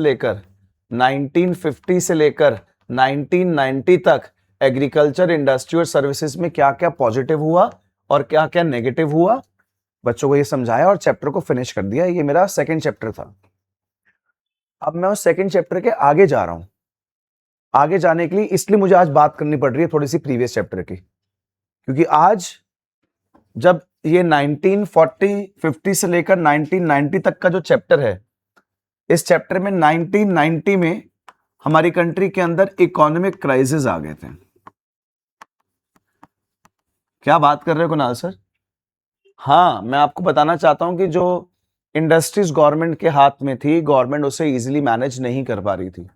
लेकर 1950 से लेकर 1990 तक एग्रीकल्चर, इंडस्ट्री और सर्विसेज में क्या क्या पॉजिटिव हुआ और क्या क्या नेगेटिव हुआ, बच्चों को ये समझाया और चैप्टर को फिनिश कर दिया। ये मेरा सेकंड चैप्टर था। अब मैं उस सेकंड चैप्टर के आगे जा रहा हूं। आगे जाने के लिए इसलिए मुझे आज बात करनी पड़ रही है थोड़ी सी प्रीवियस चैप्टर की, क्योंकि आज जब ये 1940-50 से लेकर 1990 तक का जो चैप्टर है, इस चैप्टर में 1990 में हमारी कंट्री के अंदर इकोनॉमिक क्राइसिस आ गए थे। क्या बात कर रहे हो कुणाल सर? हाँ, मैं आपको बताना चाहता हूं कि जो इंडस्ट्रीज गवर्नमेंट के हाथ में थी, गवर्नमेंट उसे इजीली मैनेज नहीं कर पा रही थी।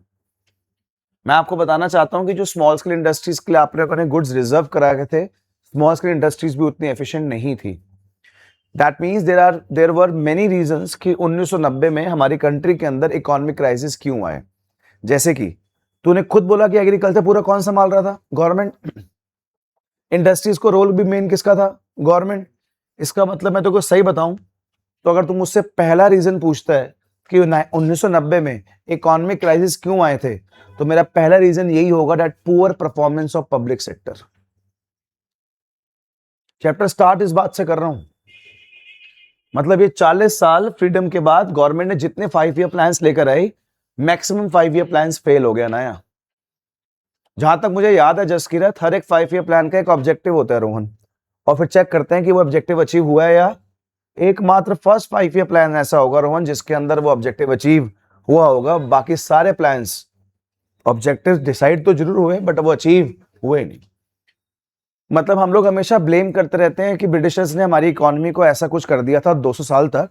मैं आपको बताना चाहता हूं कि जो स्मॉल स्केल इंडस्ट्रीज के लिए आप लोगों ने गुड्स रिजर्व कराए गए थे, स्मॉल स्केल इंडस्ट्रीज भी उतनी एफिशिएंट नहीं थी। That means there were many reasons कि 1990 में हमारी कंट्री के अंदर इकोनॉमिक क्राइसिस क्यों आए। जैसे कि तूने खुद बोला कि एग्रीकल्चर पूरा कौन संभाल रहा था? गवर्नमेंट। इंडस्ट्रीज को रोल भी मेन किसका था? गवर्नमेंट। इसका मतलब मैं तुमको सही बताऊं तो अगर तुम मुझसे पहला रीजन पूछता है कि 1990 में इकोनॉमिक क्राइसिस क्यों आए थे, तो मेरा पहला रीजन यही होगा, that poor performance of public sector. Chapter start इस बात से कर रहा हूं, मतलब ये 40 साल फ्रीडम के बाद गवर्नमेंट ने जितने 5 ईयर प्लान्स लेकर आई, मैक्सिमम 5 ईयर प्लान्स फेल हो गया नया। जहां तक मुझे याद है जसकीरत, हर एक 5 ईयर प्लान का एक ऑब्जेक्टिव होता है रोहन, और फिर चेक करते हैं कि वो ऑब्जेक्टिव अचीव हुआ है या एकमात्र फर्स्ट 5 ईयर प्लान ऐसा होगा रोहन जिसके अंदर वो ऑब्जेक्टिव अचीव हुआ होगा। बाकी सारे प्लान्स ऑब्जेक्टिव डिसाइड तो जरूर हुए बट वो अचीव हुए नहीं। मतलब हम लोग हमेशा ब्लेम करते रहते हैं कि ब्रिटिशर्स ने हमारी इकोनॉमी को ऐसा कुछ कर दिया था 200 साल तक,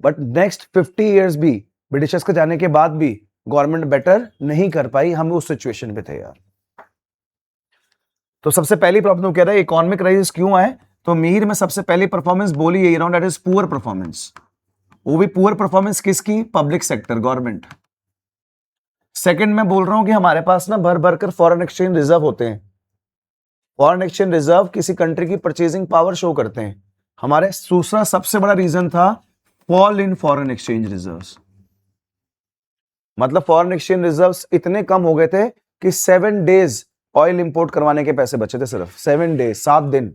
बट नेक्स्ट 50 इयर्स भी ब्रिटिशर्स के जाने के बाद भी गवर्नमेंट बेटर नहीं कर पाई। हम उस सिचुएशन पे थे यार। तो सबसे पहली प्रॉब्लम कह रहा है इकोनॉमिक क्राइसिस क्यों आए, तो मीर में सबसे पहली परफॉर्मेंस बोली यही रहा हूं, दैट इज पुअर परफॉर्मेंस। वो भी पुअर परफॉर्मेंस किसकी? Public sector, government. सेकंड मैं बोल रहा हूं कि हमारे पास ना भर भर कर फॉरेन एक्सचेंज रिजर्व होते हैं। फॉरेन एक्सचेंज रिजर्व किसी कंट्री की परचेजिंग पावर शो करते हैं। हमारे दूसरा सबसे बड़ा रीजन था fall in foreign exchange reserves. मतलब फॉरेन एक्सचेंज रिजर्व्स इतने कम हो गए थे कि 7 डेज ऑयल इंपोर्ट करवाने के पैसे बचे थे, सिर्फ 7 डेज, 7 दिन।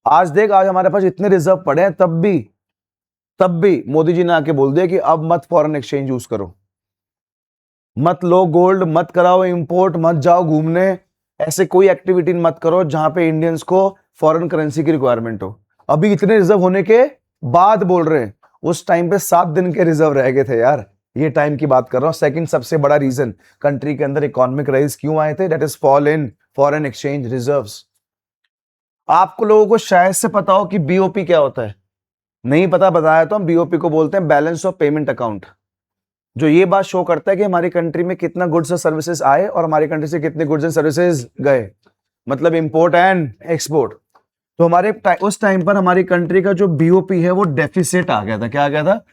आज देख, आज हमारे पास इतने रिजर्व पड़े हैं, तब भी मोदी जी ने आके बोल दिया कि अब मत फॉरेन एक्सचेंज यूज करो, मत लो गोल्ड, मत कराओ इंपोर्ट, मत जाओ घूमने, ऐसे कोई एक्टिविटी मत करो जहां पे इंडियंस को फॉरेन करेंसी की रिक्वायरमेंट हो। अभी इतने रिजर्व होने के बाद बोल रहे हैं, उस टाइम पे 7 दिन के रिजर्व रह गए थे यार। ये टाइम की बात कर रहा हूं। सेकंड सबसे बड़ा रीजन कंट्री के अंदर इकोनॉमिक क्राइसिस क्यों आए थे, that is fall in foreign exchange reserves. आपको लोगों को शायद से पता हो कि बीओपी क्या होता है, नहीं पता बताया तो हम बीओपी को बोलते हैं बैलेंस ऑफ पेमेंट अकाउंट, जो ये बात शो करता है कि हमारी कंट्री में कितना गुड्स और सर्विसेज आए और हमारी कंट्री से कितने गुड्स एंड सर्विसेज गए, मतलब इंपोर्ट एंड एक्सपोर्ट। तो हमारे उस टाइम पर हमारी कंट्री का जो बीओपी है वो डेफिसिट आ गया था। क्या आ गया था?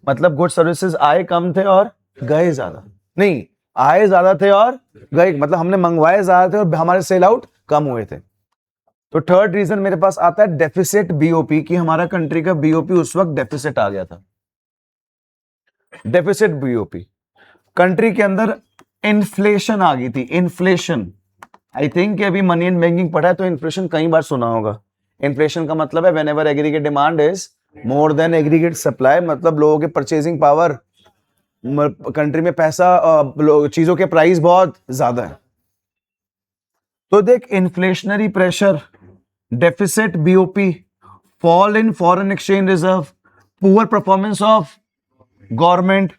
मतलब गुड्स सर्विसेज आए कम थे और गए ज्यादा, नहीं आए ज्यादा थे और गए, मतलब हमने मंगवाए ज्यादा थे और हमारे सेल आउट कम हुए थे। तो थर्ड रीजन मेरे पास आता है डेफिसिट बीओपी, कि हमारा कंट्री का बीओपी उस वक्त डेफिसिट आ गया था। डेफिसिट बीओपी, कंट्री के अंदर इन्फ्लेशन आ गई थी। इन्फ्लेशन, आई थिंक अभी मनी एंड बैंकिंग पढ़ा है तो इन्फ्लेशन कई बार सुना होगा। इन्फ्लेशन का मतलब है whenever aggregate demand is more than aggregate supply, मतलब लोगों के परचेजिंग पावर, कंट्री में पैसा, चीजों के प्राइस बहुत ज्यादा है। तो देख, inflationary pressure, deficit BOP, fall in foreign exchange reserve, poor performance of government,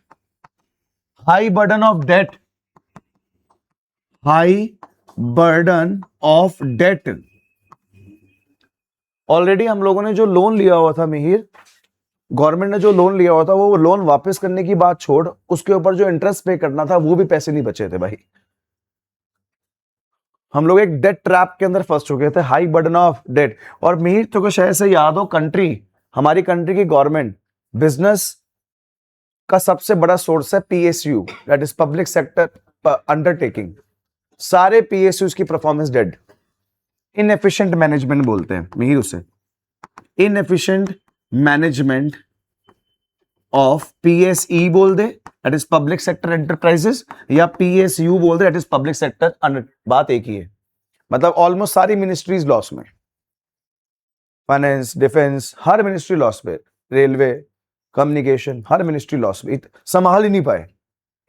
high burden of debt, high burden of debt. Already हम लोगों ने जो लोन लिया हुआ था मिहिर, गवर्नमेंट ने जो लोन लिया हुआ था, वो लोन वापस करने की बात छोड़, उसके ऊपर जो इंटरेस्ट पे करना था वो भी पैसे नहीं बचे थे भाई। हम लोग एक डेट ट्रैप के अंदर फंस चुके थे, हाई बर्डन ऑफ डेट। और मिहिर तो शायद से याद हो, हमारी कंट्री की गवर्नमेंट बिजनेस का सबसे बड़ा सोर्स है PSU, that is public sector undertaking. सारे पीएसयूज की परफॉर्मेंस डेड, इनएफिशिएंट मैनेजमेंट बोलते हैं मिहिर उसे, इनएफिशिएंट मैनेजमेंट ऑफ PSE बोल दे, that is public sector enterprises, या PSU बोल दे, दैट इज पब्लिक सेक्टर, बात एक ही है। मतलब ऑलमोस्ट सारी मिनिस्ट्रीज लॉस में, फाइनेंस, डिफेंस, हर मिनिस्ट्री लॉस में, रेलवे, कम्युनिकेशन, हर मिनिस्ट्री लॉस में, संभाल ही नहीं पाए।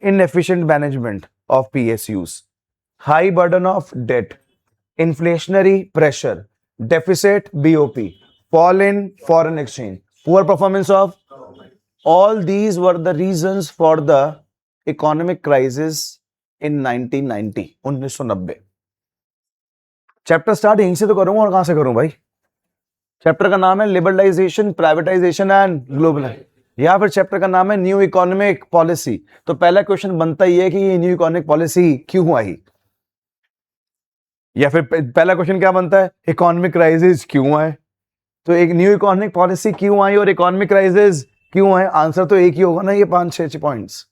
Inefficient management of PSUs, high burden of debt, inflationary pressure, deficit BOP, fall in foreign exchange, poor performance of, all these were the reasons for the economic crisis in 1990, 1990। Chapter start यहीं से तो करूंगा, और कहां से करूं भाई? Chapter का नाम है लिबरलाइजेशन, प्राइवेटाइजेशन एंड ग्लोबलाइजेशन, या फिर चैप्टर का नाम है न्यू इकोनॉमिक पॉलिसी। तो पहला क्वेश्चन बनता ही है कि ये न्यू इकोनॉमिक पॉलिसी क्यों आई, या फिर पहला क्वेश्चन क्या बनता है, इकोनॉमिक क्राइसिस क्यों आए। तो एक न्यू इकोनॉमिक पॉलिसी क्यों आई और इकोनॉमिक क्राइसिस क्यों आए, आंसर तो एक ही होगा ना, ये 5-6 पॉइंट्स,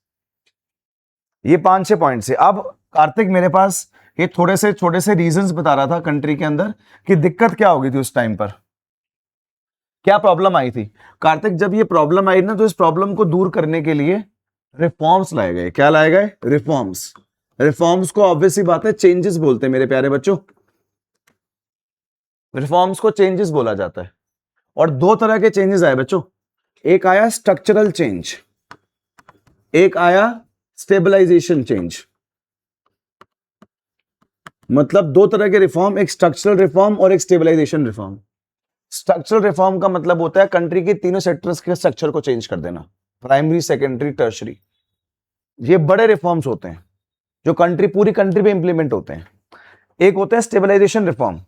ये 5-6 पॉइंट्स है। अब कार्तिक मेरे पास ये थोड़े से छोटे से रीजंस बता रहा था कंट्री के अंदर कि दिक्कत क्या हो गई थी उस टाइम पर, क्या प्रॉब्लम आई थी। कार्तिक जब ये प्रॉब्लम आई ना, तो इस प्रॉब्लम को दूर करने के लिए रिफॉर्म्स लाए गए। क्या लाए गए? रिफॉर्म्स। रिफॉर्म्स को ऑब्वियसली बात है चेंजेस बोलते हैं मेरे प्यारे बच्चों, रिफॉर्म्स को चेंजेस बोला जाता है। और दो तरह के चेंजेस आए बच्चों, एक आया स्ट्रक्चरल चेंज, एक आया स्टेबलाइजेशन चेंज। मतलब दो तरह के रिफॉर्म, एक स्ट्रक्चरल रिफॉर्म और एक स्टेबलाइजेशन रिफॉर्म। स्ट्रक्चरल रिफॉर्म का मतलब होता है कंट्री के तीनों सेक्टर्स के स्ट्रक्चर को चेंज कर देना, प्राइमरी, सेकेंडरी, टर्शरी। ये बड़े रिफॉर्म्स होते हैं जो कंट्री, पूरी कंट्री पे इंप्लीमेंट होते हैं। एक होता है स्टेबलाइजेशन रिफॉर्म,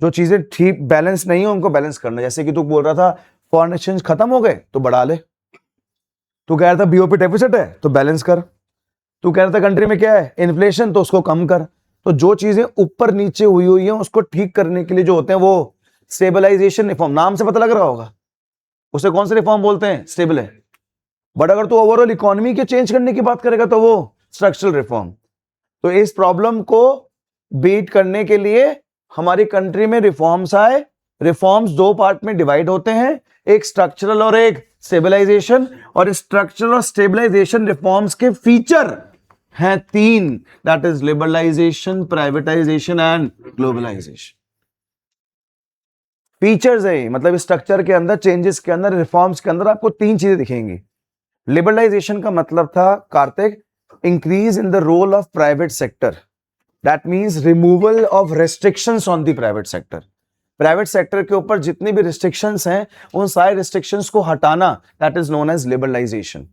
जो चीजें ठीक बैलेंस नहीं हो उनको बैलेंस करना। जैसे कि तू बोल रहा था फॉरेन एक्सचेंज खत्म हो गए तो बढ़ा ले, तू कह रहा था बीओपी डेफिसिट है तो बैलेंस कर, तू कह रहा था कंट्री में क्या है इन्फ्लेशन तो उसको कम कर। तो जो चीजें ऊपर नीचे हुई हैं उसको ठीक करने के लिए जो होते हैं वो स्टेबलाइजेशन रिफॉर्म, नाम से पता लग रहा होगा उसे कौन से रिफॉर्म बोलते हैं, स्टेबल है। बट अगर तू ओवरऑल इकोनॉमी के चेंज करने की बात करेगा तो वो स्ट्रक्चरल रिफॉर्म। तो इस प्रॉब्लम को बीट करने के लिए हमारी कंट्री में रिफॉर्म्स आए। रिफॉर्म्स दो पार्ट में डिवाइड होते हैं, एक स्ट्रक्चरल और एक स्टेबलाइजेशन। और स्ट्रक्चरल और स्टेबलाइजेशन रिफॉर्म्स के फीचर हैं 3, that is liberalisation, privatisation and globalisation. Features है, मतलब स्ट्रक्चर के अंदर, चेंजेस के अंदर, रिफॉर्म्स के अंदर आपको 3 चीजें दिखेंगी। लिबरलाइजेशन का मतलब था कार्तिक increase in the role of private sector, that means removal of restrictions on the private sector. Private sector के ऊपर जितनी भी रिस्ट्रिक्शंस हैं उन सारे रिस्ट्रिक्शंस को हटाना, that is known as liberalisation.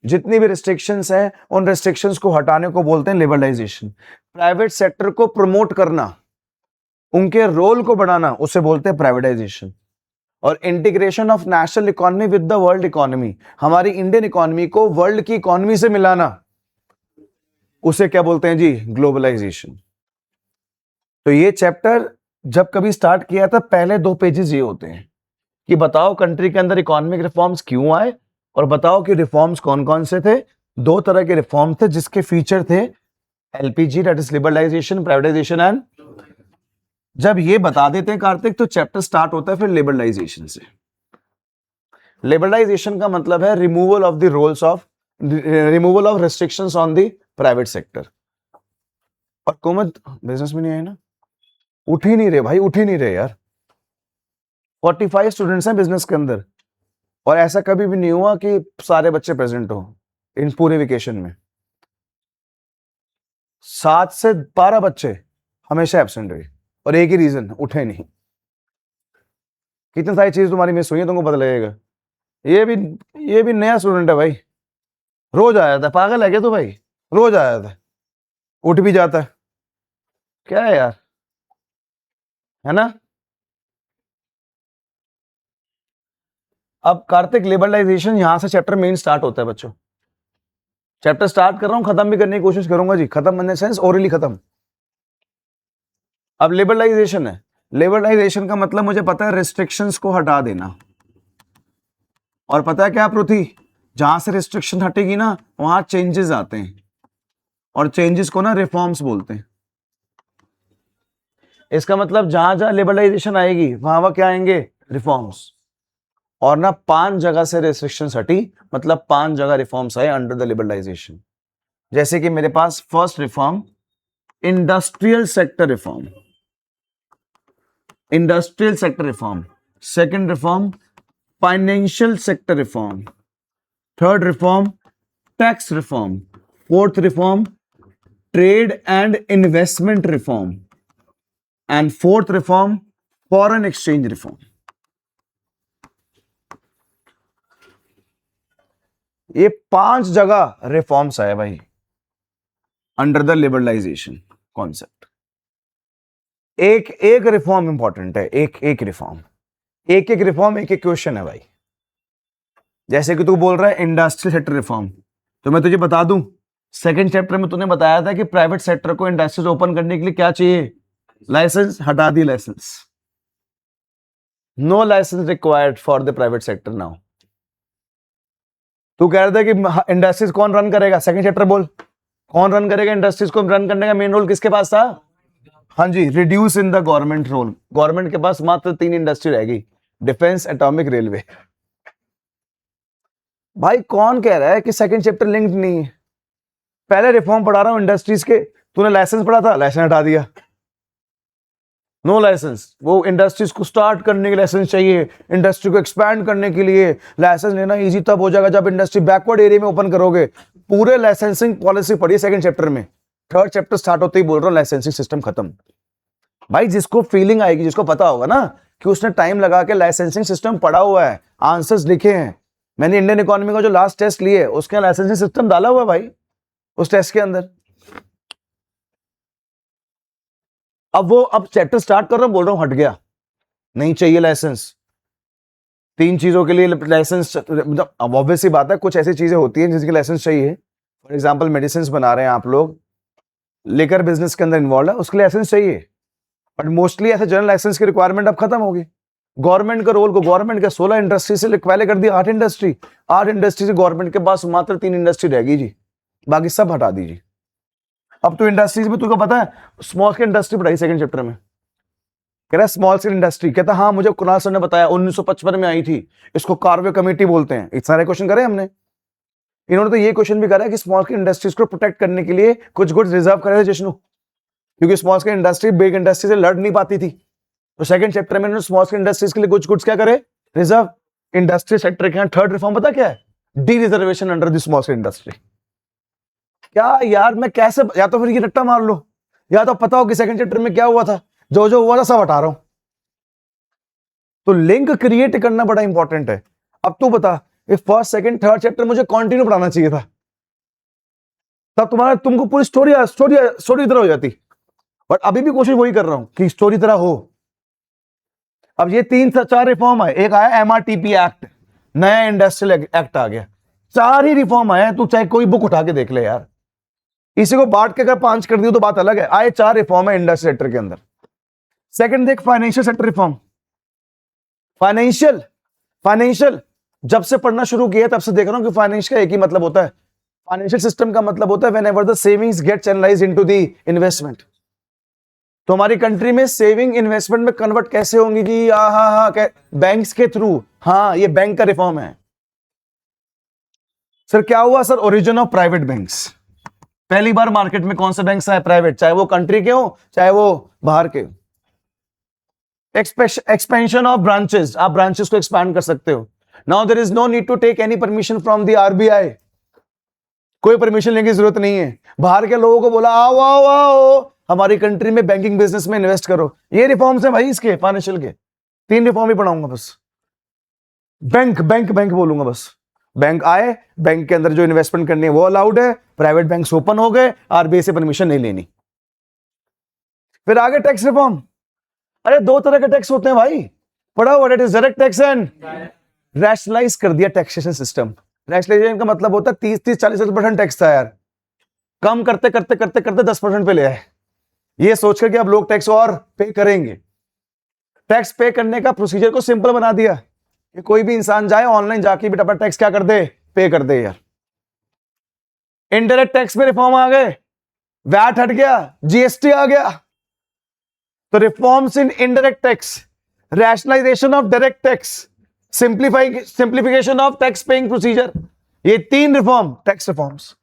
जितनी भी रिस्ट्रिक्शंस हैं उन रिस्ट्रिक्शंस को हटाने को बोलते हैं लिबरलाइजेशन। प्राइवेट सेक्टर को प्रमोट करना, उनके रोल को बढ़ाना, उसे बोलते हैं प्राइवेटाइजेशन। और integration of national economy with the world economy, हमारी इंडियन इकोनॉमी को वर्ल्ड की इकोनॉमी से मिलाना, उसे क्या बोलते हैं जी, ग्लोबलाइजेशन। तो ये चैप्टर जब कभी स्टार्ट किया था पहले 2 पेजेस ये होते हैं कि बताओ कंट्री के अंदर इकोनॉमिक रिफॉर्म्स क्यों आए और बताओ कि रिफॉर्म्स कौन कौन से थे। 2 तरह के रिफॉर्म थे जिसके फीचर थे LPG, that is liberalisation, privatisation and. जब ये बता देते हैं कार्तिक तो चैप्टर स्टार्ट होता है फिर लिबरलाइजेशन से। लिबरलाइजेशन का मतलब है removal of the roles of, removal of restrictions on the private sector. और कोमल बिजनेस में नहीं आए ना, उठ ही नहीं रहे भाई, उठ ही नहीं रहे यार। 45 स्टूडेंट्स हैं बिजनेस के अंदर और ऐसा कभी भी नहीं हुआ कि सारे बच्चे प्रेजेंट हो इन पूरे वेकेशन में। 7 से 12 बच्चे हमेशा एब्सेंट रहे और एक ही रीजन, उठे नहीं। कितनी सारी चीज तुम्हारी मिस हुई है तुमको पता लगेगा। ये भी नया स्टूडेंट है भाई, रोज आया था, पागल है क्या तू भाई, रोज आया था, उठ भी जाता है, क्या है यार, है ना। अब कार्तिक लिबरलाइजेशन यहां से चैप्टर मेन स्टार्ट होता है बच्चों। चैप्टर स्टार्ट कर रहा हूं, खत्म भी करने की कोशिश करूंगा जी, खत्म इन द सेंस ओरली खत्म। अब लिबरलाइजेशन है, लिबरलाइजेशन का मतलब मुझे पता है रिस्ट्रिक्शंस को हटा देना। और पता है क्या पृथ्वी, जहां से रिस्ट्रिक्शन हटेगी ना वहां चेंजेस आते हैं और चेंजेस को ना रिफॉर्म्स बोलते हैं। इसका मतलब जहां जहां लिबरलाइजेशन आएगी वहां वहां क्या आएंगे, रिफॉर्म्स। और ना 5 जगह से रेस्ट्रिक्शंस हटी, मतलब 5 जगह रिफॉर्म्स आए अंडर द लिबरलाइजेशन। जैसे कि मेरे पास first reform industrial sector reform, industrial sector reform. Second reform financial sector reform. Third reform tax reform. Fourth reform trade and investment reform. And fourth reform foreign exchange reform. ये 5 जगह reforms आए भाई under the liberalisation concept. एक एक reform important है, एक एक reform, एक एक रिफॉर्म, एक एक क्वेश्चन है भाई। जैसे कि तू बोल रहा है इंडस्ट्रियल सेक्टर रिफॉर्म, तो मैं तुझे बता दूं, सेकंड चैप्टर में तूने बताया था कि प्राइवेट सेक्टर को इंडस्ट्रीज ओपन करने के लिए क्या चाहिए, लाइसेंस। हटा दी licence, no licence required for the private sector now. तू कह रहा था कि इंडस्ट्रीज कौन रन करेगा, सेकंड चैप्टर बोल, कौन रन करेगा इंडस्ट्रीज को? रन करने का मेन रोल किसके पास था? हाँ जी, reduce in the government role. Government के पास मात्र 3 इंडस्ट्री रहेगी, डिफेंस, एटॉमिक, रेलवे। भाई कौन कह रहा है कि सेकंड चैप्टर लिंक्ड नहीं है? पहले रिफॉर्म पढ़ा रहा हूं इंडस्ट्रीज के, तूने लाइसेंस पढ़ा था, लाइसेंस हटा दिया, नो लाइसेंस। वो इंडस्ट्रीज को स्टार्ट करने के लाइसेंस चाहिए, इंडस्ट्री को एक्सपैंड करने के लिए लाइसेंस लेना इजी तब हो जाएगा जब इंडस्ट्री बैकवर्ड एरिया में ओपन करोगे। पूरे लाइसेंसिंग पॉलिसी पढ़ी सेकंड चैप्टर में, थर्ड चैप्टर स्टार्ट होते ही बोल रहा हूं लाइसेंसिंग सिस्टम खत्म। भाई जिसको फीलिंग आएगी, जिसको पता होगा ना कि उसने टाइम लगा के लाइसेंसिंग सिस्टम पढ़ा हुआ है, आंसर्स लिखे हैं। मैंने इंडियन इकोनॉमी का जो लास्ट टेस्ट लिए उसके लाइसेंसिंग सिस्टम डाला हुआ है भाई उस टेस्ट के अंदर। अब चैप्टर स्टार्ट कर रहा हूं, बोल रहा हूं हट गया, नहीं चाहिए लाइसेंस। 3 चीजों के लिए लाइसेंस, मतलब अब ऑब्वियस सी बात है कुछ ऐसी चीजें होती हैं जिसके लाइसेंस चाहिए। फॉर एग्जांपल मेडिसिन बना रहे हैं आप लोग, लेकर बिजनेस के अंदर इन्वॉल्व है, उसके लिए लाइसेंस चाहिए। बट मोस्टली ऐसे जनरल लाइसेंस की रिक्वायरमेंट अब खत्म होगी। गवर्नमेंट का रोल को, गवर्नमेंट का 16 इंडस्ट्री से पहले कर दिया 8 इंडस्ट्री। 8 इंडस्ट्री से गवर्नमेंट के पास मात्र 3 इंडस्ट्री रहेगी जी, बाकी सब हटा दीजिए। अब तो इंडस्ट्रीज में तुमको पता है, स्मॉल स्केल इंडस्ट्री पढ़ाई सेकंड चैप्टर में, कह रहा है स्मॉल स्केल इंडस्ट्री, कहता हाँ मुझे कुणाल सर ने बताया 1955 में आई थी, इसको कार्वे कमेटी बोलते हैं। इतने सारे क्वेश्चन करे हमने। इन्होंने तो ये क्वेश्चन भी करा है कि स्मॉल स्केल इंडस्ट्रीज को प्रोटेक्ट करने के लिए कुछ गुड्स रिजर्व करे थे जिष्णु, क्योंकि small scale industry big industry से लड़ नहीं पाती थी। तो सेकंड चैप्टर में इन्होंने स्मॉल स्केल इंडस्ट्रीज के लिए कुछ गुड्स क्या करे, रिजर्व। इंडस्ट्री सेक्टर के थर्ड रिफॉर्म पता क्या है, D reservation under the small scale industry. क्या यार मैं कैसे, या तो फिर ये रट्टा मार लो, या तो पता हो कि सेकंड चैप्टर में क्या हुआ था, जो जो हुआ था सब हटा रहा हूं। तो लिंक क्रिएट करना बड़ा इंपॉर्टेंट है। अब तू बता, फर्स्ट सेकंड थर्ड चैप्टर मुझे कंटिन्यू पढ़ाना चाहिए था, तब तुमको पूरी स्टोरी तरह हो जाती। बट अभी भी कोशिश वही कर रहा हूं कि स्टोरी तरह हो। अब ये 3 से 4 रिफॉर्म आए, एक आया MRTP एक्ट, नया इंडस्ट्रियल एक्ट आ गया, 4 ही रिफॉर्म आए। तू चाहे कोई बुक उठा के देख ले यार, इसी को बांट के अगर 5 कर दियो तो बात अलग है। आए 4 रिफॉर्म है इंडस्ट्रियल सेक्टर के अंदर। सेकंड देख फाइनेंशियल सेक्टर रिफॉर्म। फाइनेंशियल जब से पढ़ना शुरू किया तब से देख रहा हूं कि फाइनेंस का एक ही मतलब होता है, फाइनेंशियल सिस्टम का मतलब होता है whenever the savings get channelised into the investment. तो हमारी कंट्री में सेविंग इन्वेस्टमेंट में कन्वर्ट कैसे होंगी जी? हाँ, बैंक्स के थ्रू। हाँ, ये बैंक का रिफॉर्म है सर। क्या हुआ sir? Origin of private banks. पहली बार मार्केट में कौन से बैंक आए? प्राइवेट, चाहे वो कंट्री के हो चाहे वो बाहर के। एक्सपेंशन ऑफ ब्रांचेस, आप ब्रांचेस को एक्सपैंड कर सकते हो। Now there is no need to take any permission from the RBI, कोई परमिशन लेने की जरूरत नहीं है। बाहर के लोगों को बोला आओ आओ आओ हमारी कंट्री में बैंकिंग बिजनेस में इन्वेस्ट करो। ये रिफॉर्म्स है भाई इसके, फाइनेंशियल के 3 रिफॉर्म ही पढ़ाऊंगा बस। बैंक बैंक बैंक बोलूंगा बस। बैंक आए, बैंक के अंदर जो इन्वेस्टमेंट करनी है वो अलाउड है, प्राइवेट बैंक्स ओपन हो गए, RBI से परमिशन नहीं लेनी। फिर आगे टैक्स रिफॉर्म। अरे 2 तरह के टैक्स होते हैं भाई, पढ़ा हुआ, it is direct tax and rationalise कर दिया टैक्सेशन सिस्टम। रैशनलाइजेशन का मतलब होता है 30-40% टैक्स था यार, कम करते करते करते करते 10% पे ले आए, ये सोचकर कि अब लोग टैक्स और पे करेंगे। टैक्स पे करने का प्रोसीजर को सिंपल बना दिया कि कोई भी इंसान जाए ऑनलाइन जाके बेटा टैक्स क्या कर दे, पे कर दे यार। इनडायरेक्ट टैक्स में रिफॉर्म आ गए, वैट हट गया, GST आ गया। तो reforms in indirect tax, rationalisation of direct tax, simplification of tax paying procedure, ये 3 रिफॉर्म, टैक्स रिफॉर्म्स,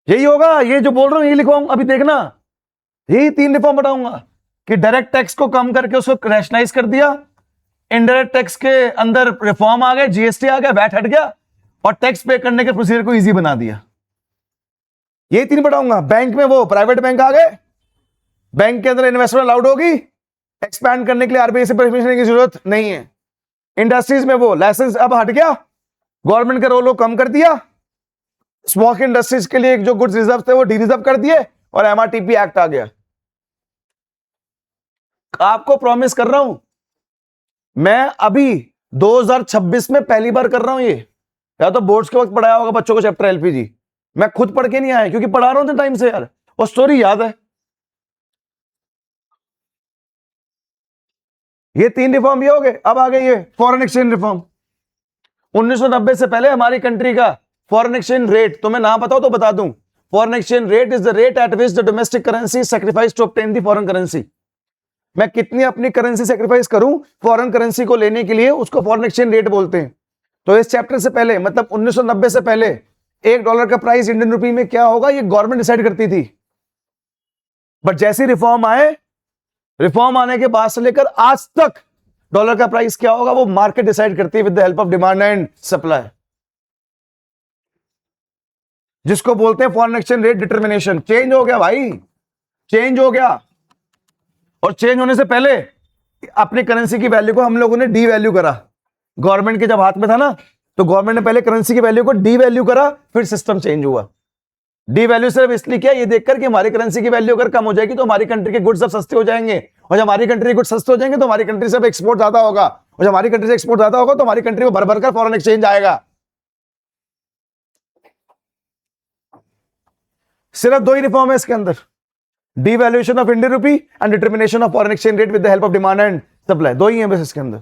यही होगा। ये जो बोल रहा हूं यही लिखवाऊंगा, अभी देखना, यही 3 रिफॉर्म बताऊंगा कि डायरेक्ट टैक्स को कम करके उसको रैशनलाइज कर दिया, इनडायरेक्ट टैक्स के अंदर रिफॉर्म आ गए, जीएसटी आ गया, वैट हट गया, और टैक्स पे करने के प्रोसीजर को इजी बना दिया। ये 3 बताऊंगा। बैंक में वो प्राइवेट बैंक आ गए, बैंक के अंदर इन्वेस्टमेंट अलाउड होगी, एक्सपैंड करने के लिए आरबीआई से परमिशन की जरूरत नहीं है। इंडस्ट्रीज में वो लाइसेंस अब हट गया, गवर्नमेंट का रोल कम कर दिया, स्मॉल इंडस्ट्रीज के लिए जो गुड्स रिजर्व थे वो डी रिजर्व कर दिए, और एमआरटीपी एक्ट आ गया। आपको प्रॉमिस कर रहा हूं, मैं अभी 2026 में पहली बार कर रहा हूं ये, या तो बोर्ड्स के वक्त पढ़ाया होगा बच्चों को चैप्टर एलपीजी, मैं खुद पढ़ के नहीं आया क्योंकि पढ़ा रहा हूं टाइम से यार, और स्टोरी याद है। ये 3 रिफॉर्म ये हो गए। अब आ गए ये फॉरेन एक्सचेंज रिफॉर्म। 1990 से पहले हमारी कंट्री का फॉरेन एक्सचेंज रेट, तो मैं नाम बताओ तो बता दूं, foreign exchange rate is the rate at which the domestic currency sacrifice to obtain the foreign currency. मैं कितनी अपनी करेंसी सैक्रिफाइस करूं फॉरेन करेंसी को लेने के लिए, उसको फॉरेन एक्सचेंज रेट बोलते हैं। तो इस चैप्टर से पहले, मतलब 1990 से पहले $1 का प्राइस इंडियन रुपी में क्या होगा ये गवर्नमेंट डिसाइड करती थी। बट जैसे रिफॉर्म आए, रिफॉर्म आने के बाद से लेकर आज तक डॉलर का प्राइस क्या होगा वो मार्केट डिसाइड करती है with the help of demand and supply, जिसको बोलते हैं foreign exchange rate determination. Change हो गया भाई, चेंज हो गया। और चेंज होने से पहले अपनी करेंसी की वैल्यू को हम लोगों ने डी वैल्यू करा। गवर्नमेंट के जब हाथ में था ना, तो गवर्नमेंट ने पहले करेंसी की वैल्यू को डी वैल्यू करा, फिर सिस्टम चेंज हुआ। डी वैल्यू सिर्फ इसलिए किया, ये देखकर कि हमारी करेंसी की वैल्यू अगर कम हो जाएगी तो हमारी कंट्री के गुड्स सब सस्ते हो जाएंगे, और जब हमारी कंट्री के गुड्स सस्ते हो जाएंगे तो हमारी कंट्री से एक्सपोर्ट ज्यादा होगा, और जब हमारी कंट्री से एक्सपोर्ट ज्यादा होगा तो हमारी कंट्री में भर भर कर फॉरेन एक्सचेंज आएगा। सिर्फ 2 ही रिफॉर्म है इसके अंदर, devaluation of Indian rupee and determination of foreign exchange rate with the help of demand and supply, 2 ही है बस इसके अंदर।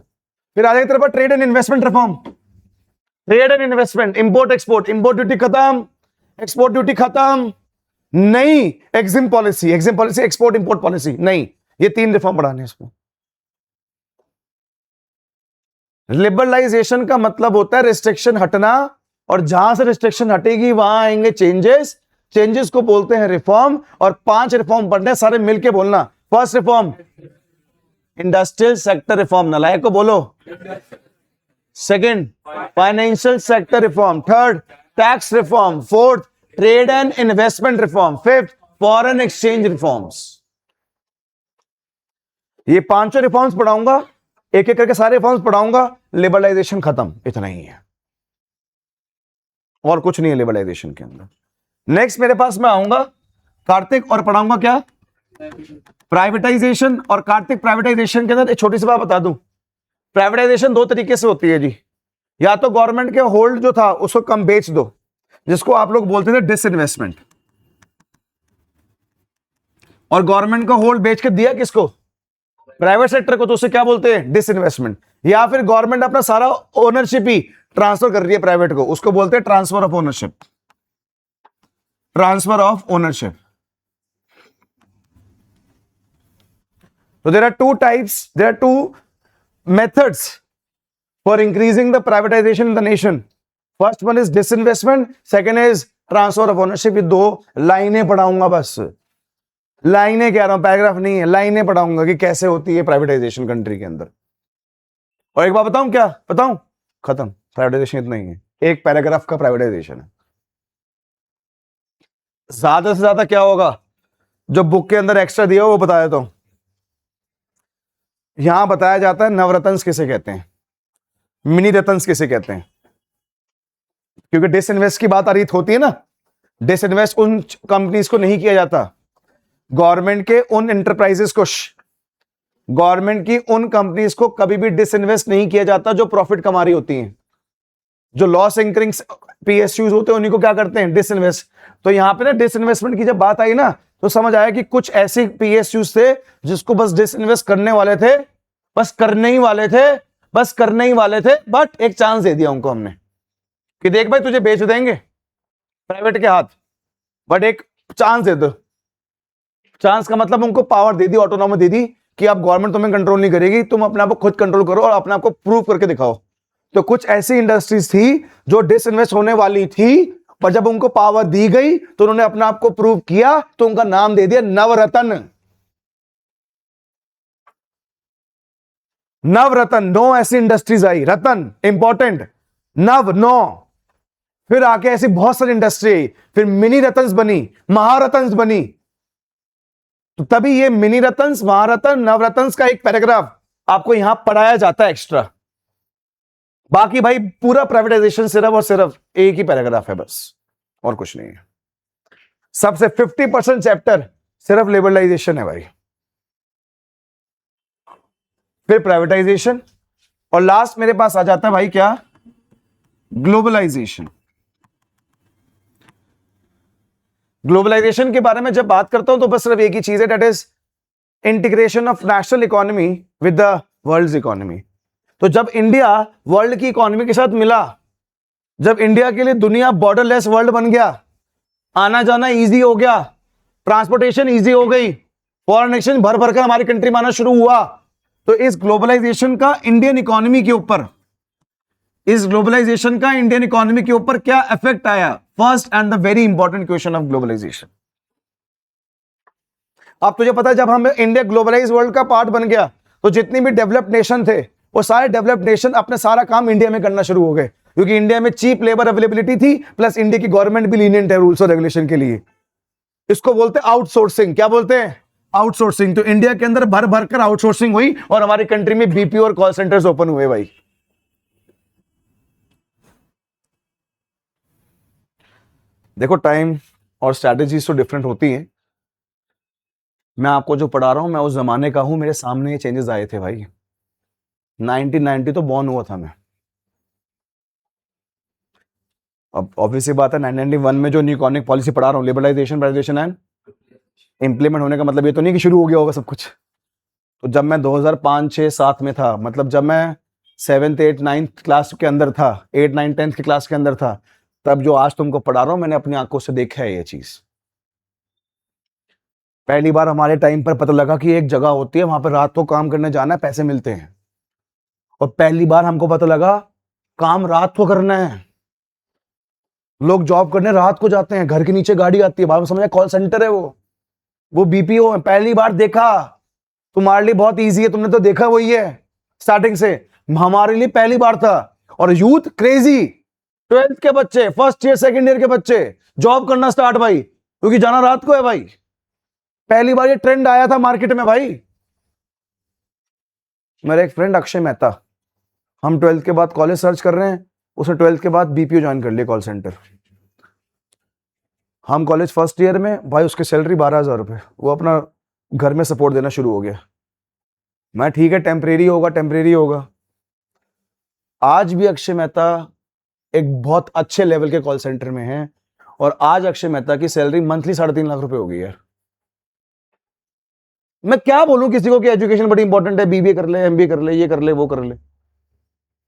फिर आ जाएगी तरफ trade and investment reform. Trade and investment, import export, import duty खत्म, एक्सपोर्ट ड्यूटी खत्म, नहीं EXIM policy, EXIM policy, export import policy नहीं, ये 3 रिफॉर्म बढ़ाने इसमें। लिबरलाइजेशन का मतलब होता है रिस्ट्रिक्शन हटना, और जहां से रिस्ट्रिक्शन हटेगी वहां आएंगे चेंजेस, चेंजेस को बोलते हैं रिफॉर्म। और 5 रिफॉर्म पढ़ने, सारे मिलके बोलना। First reform industrial sector reform, नालायक को बोलो। Second financial sector reform, third tax reform, fourth trade and investment reform, fifth foreign exchange reforms. ये 5 रिफॉर्म्स पढ़ाऊंगा, एक एक करके सारे रिफॉर्म्स पढ़ाऊंगा। लिबरलाइजेशन खत्म, इतना ही है और कुछ नहीं है लिबरलाइजेशन के अंदर। नेक्स्ट मेरे पास मैं आऊंगा कार्तिक और पढ़ाऊंगा क्या, प्राइवेटाइजेशन। और कार्तिक प्राइवेटाइजेशन के अंदर एक छोटी सी बात बता दूं, प्राइवेटाइजेशन 2 तरीके से होती है जी। या तो गवर्नमेंट के होल्ड जो था उसको कम बेच दो, जिसको आप लोग बोलते थे डिसइन्वेस्टमेंट, और गवर्नमेंट का होल्ड बेच के दिया किसको, प्राइवेट सेक्टर को, तो उसे क्या बोलते हैं डिसइन्वेस्टमेंट। या फिर गवर्नमेंट अपना सारा ओनरशिप ही ट्रांसफर कर रही है प्राइवेट को, उसको बोलते हैं transfer of ownership, transfer of ownership. So there are 2 types, there are 2 methods for increasing the privatization in the nation. First one is disinvestment, second is transfer of ownership. ये 2 लाइनें पढ़ाऊंगा, बस लाइनें कह रहा हूं, पैराग्राफ नहीं है, लाइनें पढ़ाऊंगा कि कैसे होती है प्राइवेटाइजेशन कंट्री के अंदर। और एक बात बताऊं, क्या बताऊं, खत्म, प्राइवेटाइजेशन इतना ही है, एक पैराग्राफ का प्राइवेटाइजेशन है। ज्यादा से ज्यादा क्या होगा, जो बुक के अंदर एक्स्ट्रा दिया हो वो बता देता हूं। यहां बताया जाता है नवरत्न किसे कहते हैं, मिनी रत्न किसे कहते हैं, क्योंकि डिसइन्वेस्ट की बात आरित होती है ना। डिसइन्वेस्ट उन कंपनीज को नहीं किया जाता, गवर्नमेंट के उन एंटरप्राइजेस को, गवर्नमेंट की उन कंपनीज को कभी भी डिसइन्वेस्ट नहीं किया जाता जो प्रॉफिट कमा रही होती हैं। जो लॉस इंकरिंग पीएसयूज होते हैं उन्हीं को क्या करते हैं, डिसइन्वेस्ट। तो यहां पे ना डिसइन्वेस्टमेंट की जब बात आई ना, तो समझ आया कि कुछ ऐसे पीएसयूज थे जिसको बस डिसइन्वेस्ट करने वाले थे, बस करने ही वाले थे, बस करने ही वाले थे, बट एक चांस दे दिया उनको हमने कि देख भाई तुझे बेच देंगे प्राइवेट के हाथ, बट एक चांस दे दो। चांस का मतलब उनको पावर दे दी, ऑटोनॉमी दे दी कि आप गवर्नमेंट तुम्हें कंट्रोल नहीं करेगी, तुम अपने आप को खुद कंट्रोल करो और अपने आप को प्रूव करके दिखाओ। तो कुछ ऐसी इंडस्ट्रीज थी जो डिसइन्वेस्ट होने वाली थी, पर जब उनको पावर दी गई तो उन्होंने अपने आप को प्रूव किया, तो उनका नाम दे दिया नवरत्न। नवरत्न, 9 ऐसी इंडस्ट्रीज आई, रतन इंपॉर्टेंट, नव 9, फिर आके ऐसी बहुत सारी इंडस्ट्री आई, फिर मिनी रतन्स बनी, महारत्न्स बनी। तो तभी ये मिनी रतन्स, महारत्न, नवरत्न्स का एक पैराग्राफ आपको यहां पढ़ाया जाता है एक्स्ट्रा। बाकी भाई पूरा प्राइवेटाइजेशन सिर्फ और सिर्फ एक ही पैराग्राफ है बस, और कुछ नहीं है। सबसे 50% चैप्टर सिर्फ लिबरलाइजेशन है भाई, फिर प्राइवेटाइजेशन, और लास्ट मेरे पास आ जाता है भाई क्या, ग्लोबलाइजेशन। ग्लोबलाइजेशन के बारे में जब बात करता हूं तो बस सिर्फ एक ही चीज है, that is integration of national economy with the world economy. तो जब इंडिया वर्ल्ड की इकोनॉमी के साथ मिला, जब इंडिया के लिए दुनिया बॉर्डरलेस वर्ल्ड बन गया, आना जाना इजी हो गया, ट्रांसपोर्टेशन इजी हो गई, फॉरेन एक्सचेंज भर भर कर हमारी कंट्री में आना शुरू हुआ, तो इस ग्लोबलाइजेशन का इंडियन इकोनॉमी के ऊपर, इस ग्लोबलाइजेशन का इंडियन इकोनॉमी के ऊपर क्या इफेक्ट आया? First and the very important question of globalisation. अब तुझे पता है जब हम इंडिया ग्लोबलाइज वर्ल्ड का पार्ट बन गया, तो जितनी भी डेवलप्ड नेशन थे वो सारे डेवलप्ड नेशन अपने सारा काम इंडिया में करना शुरू हो गए, क्योंकि इंडिया में चीप लेबर अवेलेबिलिटी थी, प्लस इंडिया की गवर्नमेंट भी लीनियंट है रूल्स और रेगुलेशन के लिए। इसको बोलते हैं आउटसोर्सिंग। क्या बोलते हैं? आउटसोर्सिंग। तो इंडिया के अंदर भर भर कर आउटसोर्सिंग हुई और हमारी कंट्री में बीपीओ और कॉल सेंटर्स ओपन हुए भाई। देखो टाइम और स्ट्रैटेजीज तो डिफरेंट होती हैं। मैं आपको जो पढ़ा रहा हूं मैं उस जमाने का हूं, मेरे सामने ये चेंजेस आए थे भाई। 1990 तो बॉर्न हुआ था मैं। अब ऑब्वियसली बात है 1991 में जो न्यू इकोनॉमिक पॉलिसी पढ़ा रहा हूं, लिबरलाइजेशन, प्राइवेटाइजेशन एंड इंप्लीमेंट होने का मतलब ये तो नहीं कि शुरू हो गया होगा सब कुछ। तो जब मैं 2005, 6, 7 में था, मतलब जब मैं 7th, 8th, 9th क्लास के अंदर था, 8, 9, 10th की क्लास के अंदर था, तब जो आज तुमको पढ़ा रहा हूं मैंने अपनी आंखों से देखा है ये चीज। पहली बार हमारे टाइम पर पता लगा कि एक जगह होती है वहां पर रात को काम करने जाना है, पैसे मिलते हैं। और पहली बार हमको पता लगा काम रात को करना है। लोग जॉब करने रात को जाते हैं, घर के नीचे गाड़ी आती है, बाद में समझा कॉल सेंटर है वो बीपीओ है। पहली बार देखा, तुम्हारे लिए बहुत इजी है, तुमने तो देखा वही है स्टार्टिंग से, हमारे लिए पहली बार था। और यूथ क्रेजी, 12th के बच्चे, फर्स्ट ईयर सेकंड ईयर के बच्चे जॉब करना स्टार्ट भाई, क्योंकि जाना रात को है भाई। पहली बार ये ट्रेंड आया था मार्केट में भाई। मेरा एक फ्रेंड अक्षय मेहता, हम 12th के बाद कॉलेज सर्च कर रहे हैं, उसने 12th के बाद बीपीओ ज्वाइन कर लिया, कॉल सेंटर। हम कॉलेज फर्स्ट ईयर में भाई, उसकी सैलरी 12,000 रुपये, वो अपना घर में सपोर्ट देना शुरू हो गया। मैं ठीक है टेम्परेरी होगा, टेम्परेरी होगा। आज भी अक्षय मेहता एक बहुत अच्छे लेवल के कॉल सेंटर में है, और आज अक्षय मेहता की सैलरी मंथली 3.5 लाख रुपए हो गई यार। मैं क्या बोलूं किसी को कि एजुकेशन बड़ी इंपॉर्टेंट है, बीबीए कर ले, एमबीए कर ले, ये कर ले, वो कर ले।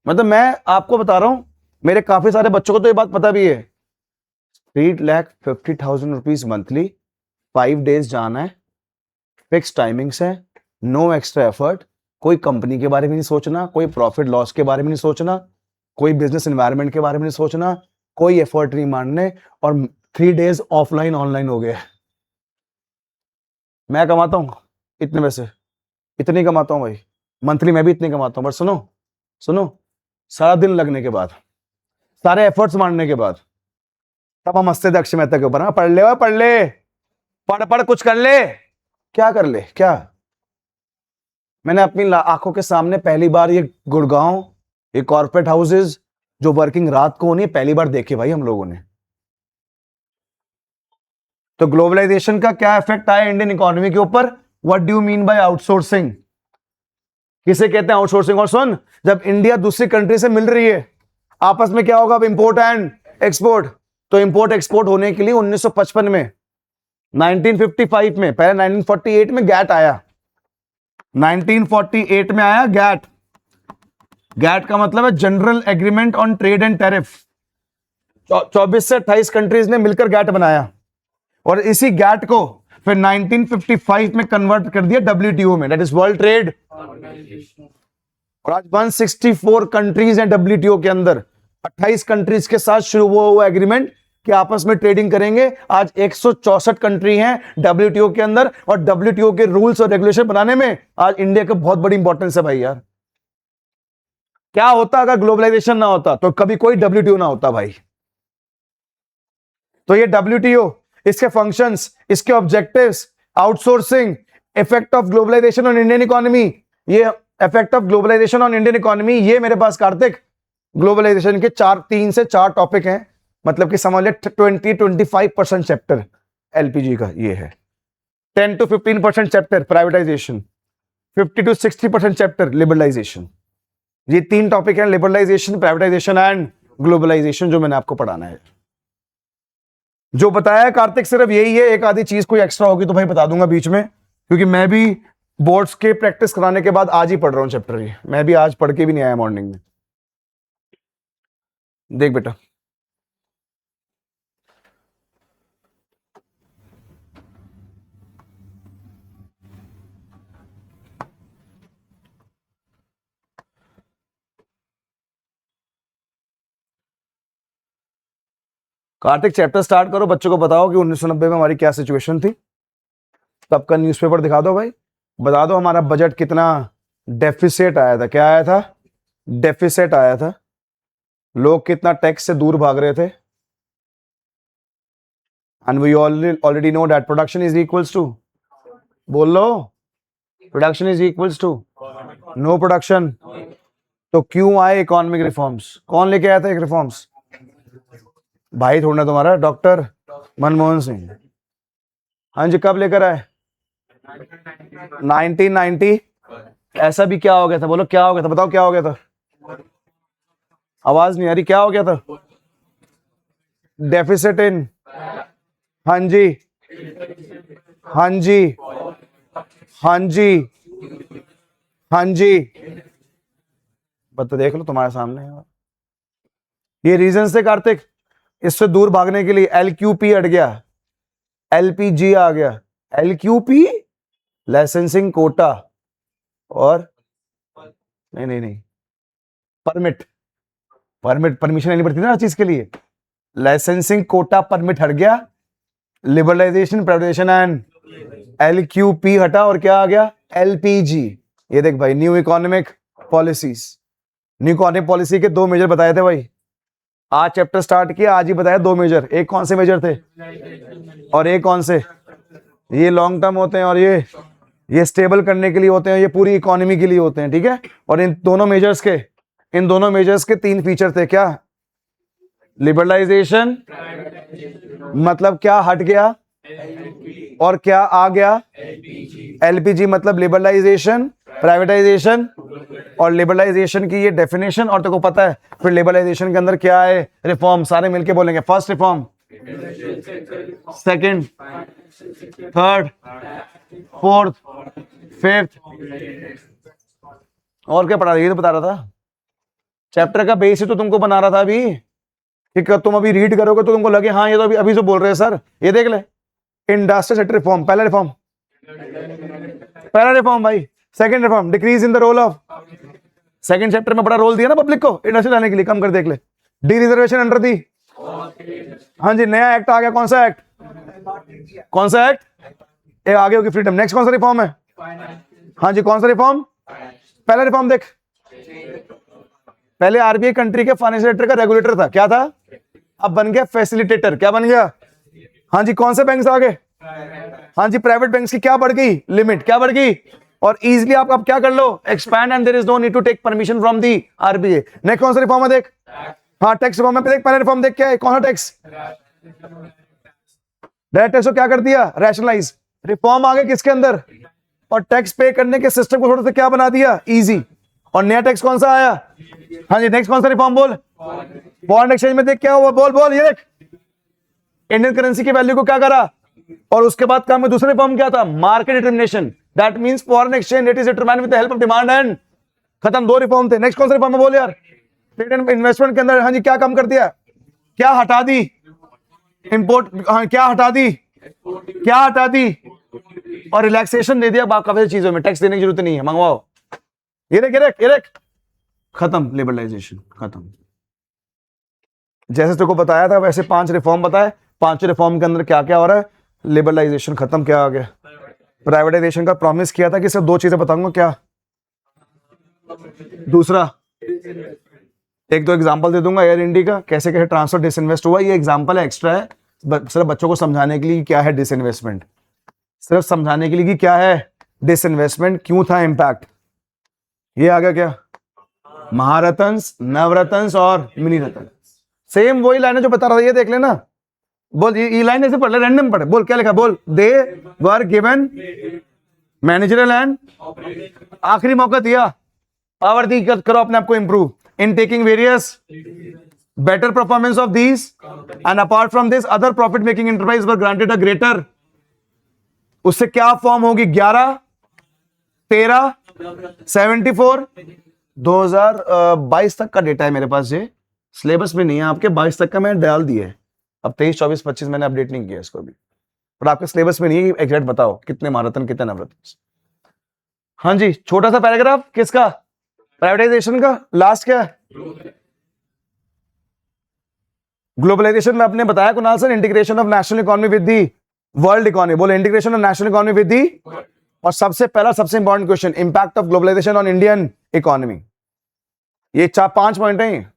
मतलब मैं आपको बता रहा हूं, मेरे काफी सारे बच्चों को तो ये बात पता भी है। 3,50,000 रुपीज मंथली, 5 डेज जाना है, फिक्स टाइमिंग्स है, नो एक्स्ट्रा एफर्ट, कोई कंपनी के बारे में नहीं सोचना, कोई प्रॉफिट लॉस के बारे में नहीं सोचना, कोई बिजनेस एनवायरनमेंट के बारे में नहीं सोचना, कोई एफर्ट नहीं मानने, और 3 डेज ऑफलाइन ऑनलाइन हो गया। मैं कमाता हूं इतने पैसे, इतनी कमाता हूं भाई मंथली, मैं भी इतनी कमाता हूं। बट सुनो सुनो, सारा दिन लगने के बाद, सारे एफर्ट्स मारने के बाद, तब हम हंसते थे अक्षय मेहता के ऊपर, हाँ पढ़ ले, पढ़ ले, पढ़ पढ़ कुछ कर ले। क्या कर ले? क्या? मैंने अपनी आंखों के सामने पहली बार ये गुड़गांव, ये कॉर्पोरेट हाउसेज जो वर्किंग रात को होनी, पहली बार देखे भाई हम लोगों ने। तो ग्लोबलाइजेशन का क्या इफेक्ट आया इंडियन इकोनॉमी के ऊपर? What do you mean by outsourcing? किसे कहते हैं आउटसोर्सिंग? और सुन, जब इंडिया दूसरी कंट्री से मिल रही है, आपस में क्या होगा? अब इंपोर्ट एंड एक्सपोर्ट। तो इंपोर्ट एक्सपोर्ट होने के लिए 1955 में, 1955 में, पहले 1948 में गैट आया, 1948 में आया गैट। गैट का मतलब है general agreement on trade and tariff. 24 से 28 कंट्रीज ने मिलकर गैट बनाया, और इसी गैट को फिर 1955 में कन्वर्ट कर दिया WTO में, दैट इज वर्ल्ड ट्रेड। और आज 164 कंट्रीज हैं WTO के अंदर। 28 कंट्रीज के साथ शुरू हुआ एग्रीमेंट कि आपस में ट्रेडिंग करेंगे। आज 164 कंट्री हैं WTO के अंदर, और WTO के रूल्स और रेगुलेशन बनाने में आज इंडिया का बहुत बड़ी इंपॉर्टेंस है भाई यार। क्या होता अगर ग्लोबलाइजेशन ना होता? तो कभी कोई WTO ना होता भाई। तो ये WTO, इसके फंक्शंस, इसके objectives, outsourcing, effect of globalisation on Indian economy, ये effect of globalisation on Indian economy, ये मेरे पास कार्तिक ग्लोबलाइजेशन के 3 से 4 टॉपिक हैं। मतलब कि समझ ले 20-25% चैप्टर LPG का ये है, 10 to 15% chapter privatisation, 50 to 60% chapter liberalisation. ये 3 टॉपिक हैं, लिबरलाइजेशन, प्राइवेटाइजेशन एंड ग्लोबलाइजेशन, जो मैंने आपको पढ़ाना है। जो बताया है कार्तिक सिर्फ यही है। एक आधी चीज कोई एक्स्ट्रा होगी तो भाई बता दूंगा बीच में, क्योंकि मैं भी बोर्ड्स के प्रैक्टिस कराने के बाद आज ही पढ़ रहा हूं चैप्टर। ये मैं भी आज पढ़ के भी नहीं आया मॉर्निंग में। देख बेटा, कार्तिक चैप्टर स्टार्ट करो। बच्चों को बताओ कि 1990 में हमारी क्या सिचुएशन थी, तब का न्यूज़पेपर दिखा दो भाई। बता दो हमारा बजट कितना डेफिसिट आया था। क्या आया था? डेफिसिट आया था। लोग कितना टैक्स से दूर भाग रहे थे। And we already know that production is equals to, बोल लो, production is equals to no production. तो क्यों आए इकोनॉमिक रिफॉर्म्स? कौन लेके आया था एक रिफॉर्म्स? भाई थोड़ा तुम्हारा डॉक्टर मनमोहन सिंह। हाँ जी, कब लेकर आए? 1990। ऐसा भी क्या हो गया था? बोलो क्या हो गया था, बताओ क्या हो गया था। आवाज नहीं आ रही, क्या हो गया था? डेफिसिट इन, हाँ जी, हाँ जी, हाँ जी, हाँ जी, बता देख लो तुम्हारे सामने। ये रीजन थे कार्तिक, इससे दूर भागने के लिए। LQP हट गया, LPG आ गया। LQP लाइसेंसिंग कोटा, और नहीं परमिट परमिशन लेनी पड़ती थी ना हर चीज के लिए। लाइसेंसिंग कोटा परमिट हट गया, लिबरलाइजेशन, प्राइवेटाइजेशन एंड LQP हटा, और क्या आ गया? LPG। ये देख भाई, new economic policies. New economic policy के 2 मेजर बताए थे भाई। आज चैप्टर स्टार्ट किया, आज ही बताया 2 मेजर। एक कौन से मेजर थे और एक कौन से? ये लॉन्ग टर्म होते हैं और ये स्टेबल करने के लिए होते हैं, ये पूरी इकोनॉमी के लिए होते हैं, ठीक है। और इन दोनों मेजर्स के 3 फीचर थे। क्या? लिबरलाइजेशन, मतलब क्या हट गया और क्या आ गया? LPG मतलब लिबरलाइजेशन, प्राइवेटाइजेशन। और लिबरलाइजेशन की ये डेफिनेशन, और तेको पता है फिर लिबरलाइजेशन के अंदर क्या है? रिफॉर्म। सारे मिलके बोलेंगे, first reform, second, third, fourth, fifth. और क्या पढ़ा रहा? ये तो बता रहा था, चैप्टर का बेस ही तो तुमको बना रहा था अभी, कि तुम अभी रीड करोगे तो तुमको लगे हाँ ये तो अभी से बोल रहे हैं सर। ये देख ले, इंडस्ट्रियल सेक्टर रिफॉर्म, पहला रिफॉर्म भाई। Second reform, decrease in the role of, second chapter में बड़ा रोल दिया ना पब्लिक को इंडस्ट्री लाने के लिए, कम कर। देख ले, डी रिजर्वेशन अंडर दी, हाँ जी, नया एक्ट आ गया। कौन सा एक्ट? कौन सा एक्ट? ये आगे होगी फ्रीडम। नेक्स्ट कौन सा रिफॉर्म है? हाँ जी, कौन सा रिफॉर्म? पहला रिफॉर्म देख, पहले RBI कंट्री के फाइनेंशियल सेक्टर का रेगुलेटर था। क्या था? अब बन गया फैसिलिटेटर। क्या बन गया? हाँ जी, कौन से बैंक्स आ गए? हाँ जी, प्राइवेट बैंक्स की क्या बढ़ गई? लिमिट। क्या बढ़ गई? और इजीली आप अब क्या कर लो? Expand, and there is no need to take permission from the RBI। Next कौन सा रिफॉर्म है? देख, हाँ टैक्स रिफॉर्म है। देख पहले रिफॉर्म देख, क्या है? कौन सा टैक्स? डायरेक्ट टैक्स को क्या कर दिया? रैशनलाइज। रिफॉर्म आ गया किसके अंदर? और टैक्स पे करने के सिस्टम को थोड़ा सा क्या बना दिया? इजी। और नया टैक्स कौन सा आया? हाँ जी, नेक्स्ट कौन सा रिफॉर्म? बोल। फॉरेन एक्सचेंज में देख क्या हुआ? बोल। ये देख, इंडियन करेंसी की वैल्यू को क्या करा? और उसके बाद काम में दूसरा रिफॉर्म क्या था? Market determination. That means foreign exchange rate is determined with the help of demand and. खत्म। 2 रिफॉर्म थे। नेक्स्ट कौन सा रिफॉर्म है? बोल यार। ट्रेड एंड इन्वेस्टमेंट के अंदर हाँ जी क्या काम कर दिया? क्या हटा दी? इंपोर्ट। हाँ, क्या हटा दी? और रिलैक्सेशन दे दिया काफी चीजों में, टैक्स देने की जरूरत नहीं है, मंगवाओ। ये देख खत्म, लिबरलाइजेशन खत्म। जैसे तेरे को बताया था वैसे 5 रिफॉर्म बताए, 5 रिफॉर्म के अंदर क्या क्या हो रहा है, लिबरलाइजेशन खत्म, क्या आ गया, प्राइवेटाइजेशन का प्रॉमिस किया था कि सिर्फ 2 चीजें बताऊंगा, क्या, दूसरा एक दो एग्जांपल दे दूंगा एयर इंडिया का, कैसे कैसे ट्रांसफर डिसइन्वेस्ट हुआ, ये एग्जांपल है, एक्स्ट्रा है, सिर्फ बच्चों को समझाने के लिए क्या है डिसइन्वेस्टमेंट, सिर्फ समझाने के लिए कि क्या है डिसइन्वेस्टमेंट, क्यों था इंपैक्ट। ये आ गया क्या, महारत्न्स, नवरत्न्स और मिनी रत्न, सेम वही लाइन है जो बता रहा था, ये देख लेना। बोल, ये लाइन ऐसे पढ़ ले, रैंडम पढ़, बोल क्या लिखा, बोल, दे वर गिवन मैनेजरल एंड, आखिरी मौका दिया, पावर दी, करो अपने आप को improve in taking various better performance of these and apart from this other profit making enterprise were granted a greater, उससे क्या फॉर्म होगी, 11, 13, 74, 2022 तक का डेटा है मेरे पास, ये सिलेबस में नहीं है आपके, 22 तक का मैंने डाल दिया है, अब 23, 24, 25 मैंने अपडेट नहीं किया इसको भी, पर आपके सिलेबस में नहीं है, एग्जैक्ट बताओ कितने महारत्न कितने नवरत्न। हाँ जी, छोटा सा पैराग्राफ किसका, प्राइवेटाइजेशन का, लास्ट क्या है, ग्लोबलाइजेशन में आपने बताया Kunal sir, integration of national economy with the world economy, बोले integration of national economy with the, और सबसे पहला सबसे important question, impact of globalisation on Indian economy, ये 5 पॉइंट है,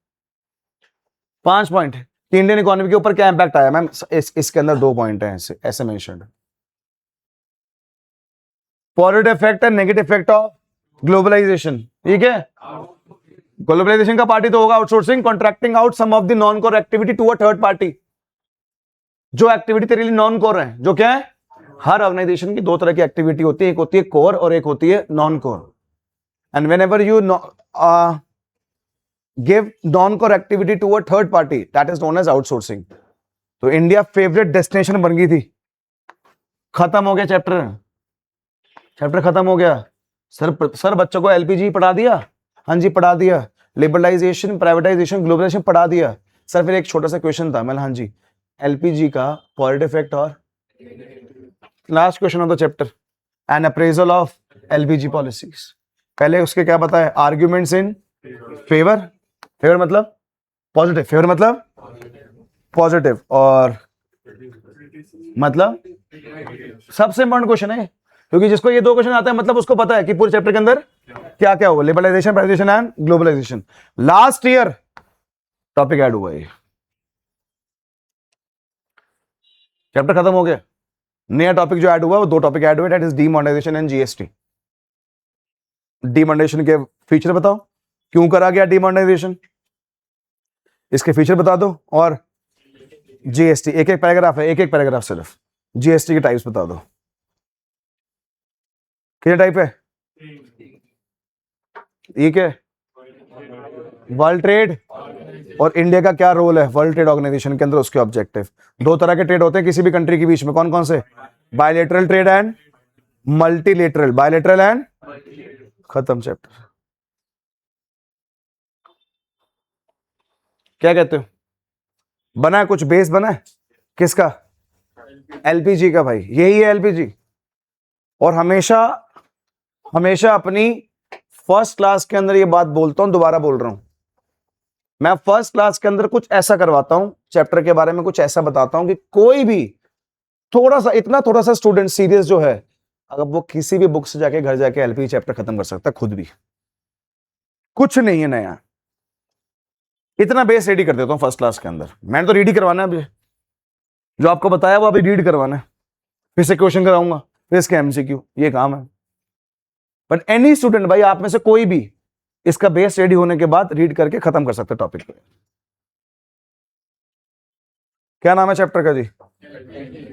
5 पॉइंट है कि इंडियन इकोनॉमी के ऊपर क्या इंपैक्ट आया मैम, इसके अंदर 2 पॉइंट हैं ऐसे mentioned, positive effect and negative effect of globalisation, ठीक है। ग्लोबलाइजेशन का पार्टी तो होगा outsourcing, contracting out some of the non core activity to a third party, जो एक्टिविटी तेरे लिए नॉन कोर है, जो क्या है, हर ऑर्गेनाइजेशन की 2 तरह की एक्टिविटी होती है, एक होती है कोर और एक होती है non core, and whenever you give non core activity to a third party that is known as outsourcing. तो इंडिया फेवरेट डेस्टिनेशन बन गई थी, खत्म हो गया चैप्टर खत्म हो गया। सर बच्चों को एलपीजी पढ़ा दिया, हाँ जी पढ़ा दिया, लिबरलाइजेशन, प्राइवेटाइजेशन, ग्लोबलाइजेशन पढ़ा दिया। सर फिर एक छोटा सा क्वेश्चन था, मैंने हाँ जी एलपीजी का पॉजिटिव इफेक्ट और last question of the chapter, an appraisal of LPG policies. पहले उसके क्या बताया, आर्ग्यूमेंट्स इन फेवर, फेवर मतलब पॉजिटिव, फेवर मतलब पॉजिटिव, और मतलब सबसे इंपॉर्टेंट क्वेश्चन है, क्योंकि जिसको ये 2 क्वेश्चन आता है मतलब उसको पता है कि पूरे चैप्टर के अंदर क्या क्या होगा, liberalisation, privatisation and globalisation. Last year topic add हुआ, ये चैप्टर खत्म हो गया, नया टॉपिक जो ऐड हुआ वो 2 टॉपिक ऐड हुए, that is demonetisation and GST. Demonetisation के फीचर बताओ, क्यों करा गया डीमोनेटाइजेशन, इसके फीचर बता दो, और जीएसटी, एक पैराग्राफ है, एक पैराग्राफ सिर्फ, जीएसटी के टाइप्स बता दो, कितने टाइप है, ठीक है, वर्ल्ड ट्रेड और इंडिया का क्या रोल है वर्ल्ड ट्रेड ऑर्गेनाइजेशन के अंदर, उसके ऑब्जेक्टिव। 2 तरह के ट्रेड होते हैं किसी भी कंट्री के बीच में, कौन कौन से, bilateral trade and multilateral, bilateral and, खत्म चैप्टर। क्या कहते हो, बना है कुछ, बेस बना है किसका, एलपीजी का, भाई यही है एलपीजी। और हमेशा अपनी फर्स्ट क्लास के अंदर ये बात बोलता हूं, दोबारा बोल रहा हूं, मैं फर्स्ट क्लास के अंदर कुछ ऐसा करवाता हूं, चैप्टर के बारे में कुछ ऐसा बताता हूं कि कोई भी थोड़ा सा स्टूडेंट सीरियस जो है, अगर वो किसी भी बुक से जाके घर जाके एलपीजी चैप्टर खत्म कर सकता है खुद भी, कुछ नहीं है नया, इतना बेस रेडी कर देता हूं फर्स्ट क्लास के अंदर। मैंने तो रेडी करवाना है अभी, जो आपको बताया वो अभी रीड करवाना है, फिर से क्वेश्चन कराऊंगा, फिर इसके एमसीक्यू, ये काम है। बट एनी स्टूडेंट, भाई आप में से कोई भी इसका बेस रेडी होने के बाद रीड करके खत्म कर सकते टॉपिक पे। क्या नाम है चैप्टर का जी,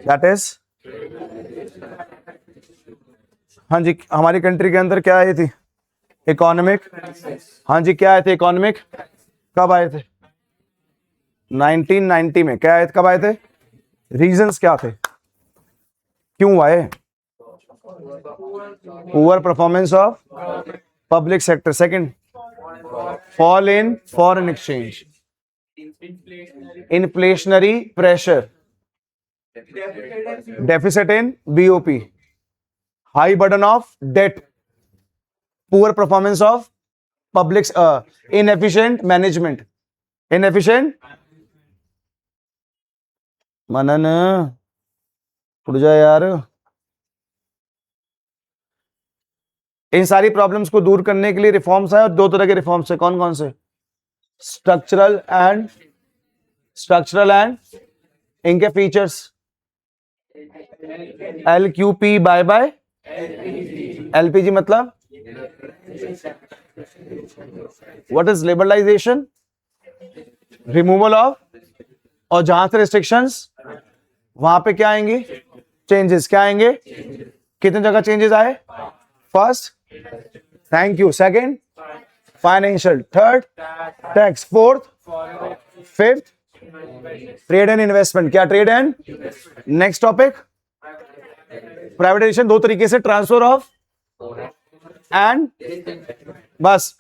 दैट इज, हाँ जी हमारी कंट्री के अंदर क्या आई थी, इकोनॉमिक, हाँ जी क्या आए थे इकोनॉमिक, कब आए थे, 1990 में, क्या आए थे, कब आए थे, रीजंस क्या थे, क्यों आए, poor performance of public sector, second fall in foreign exchange, inflationary pressure, deficit in BOP, high burden of debt, poor performance of public, inefficient management, inefficient मनन, उड़ जा यार। इन सारी प्रॉब्लम्स को दूर करने के लिए रिफॉर्म्स आए, और दो तरह के रिफॉर्म्स है, कौन कौन से? स्ट्रक्चरल एंड इनके features, LQP by by LPG मतलब what is liberalisation, removal of, और जहां से रिस्ट्रिक्शंस वहां पे क्या आएंगी? चेंजेस। क्या आएंगे? कितने जगह चेंजेस आए? First, thank you, second financial, third tax, fourth, fifth trade and investment. क्या trade and? Next topic privatisation, दो तरीके से, ट्रांसफर ऑफ एंड, बस।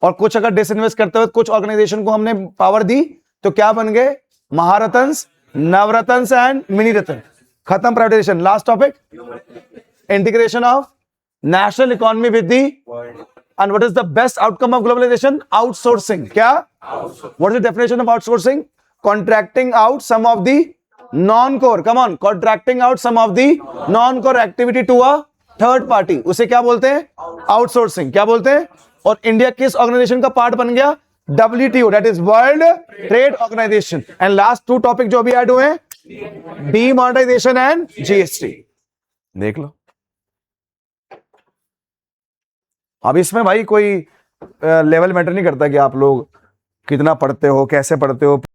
और कुछ अगर डिसइन्वेस्ट करते हुए कुछ ऑर्गेनाइजेशन को हमने पावर दी तो क्या बन गए? Maharatnas, Navratnas and mini Ratna. खत्म privatisation. Last topic integration of national economy with the, and what is the best outcome of globalisation? Outsourcing. क्या? What is the definition of outsourcing? Contracting out some of the non-core, come on, contracting out some of the non-core activity to a third party, उसे क्या बोलते हैं? Outsourcing. क्या बोलते हैं? और India किस ऑर्गेनाइजेशन का पार्ट बन गया? WTO, that is world trade organisation. And last two topic जो अभी ऐड हुए हैं, डीमोनेटाइजेशन एंड GST। देख लो। अब इसमें भाई कोई लेवल मैटर नहीं करता कि आप लोग कितना पढ़ते हो, कैसे पढ़ते हो।